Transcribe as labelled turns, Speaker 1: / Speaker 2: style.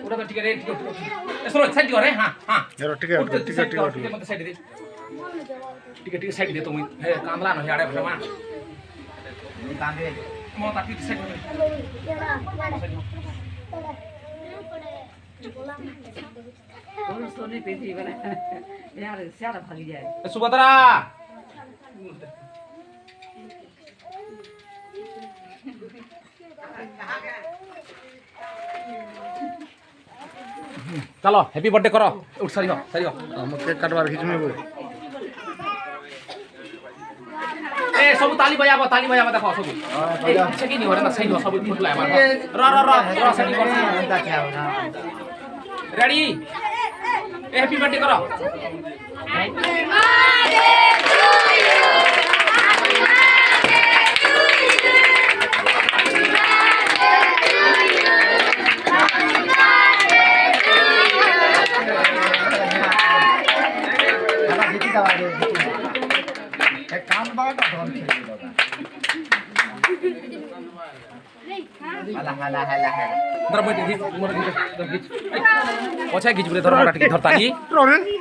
Speaker 1: उड़ा तो ठीक है रे ठीक है सुनो साइड दियो रे हां हां
Speaker 2: यार ठीक है
Speaker 1: ठीक है मत साइड दे ठीक है साइड दे तुम हे कामला न याडे भमा कांदे मो ताकी साइड
Speaker 3: और सोने पे थी बना यार सारा भाग जाए
Speaker 1: सुभद्रा चलो हैप्पी बर्थडे करो उठ सरी हो
Speaker 2: हम केक काटबार खिचमे बो
Speaker 1: ए सब ताली बजाबो देखो सब ए पीछे की नहीं हो रहा ना सही हो सब फुट लाया मार र सही कर रेडी हैप्पी बर्थडे करो धर मैं घिच मोर घिच पछा घिच बोले धर मोरा ठीक धरता ही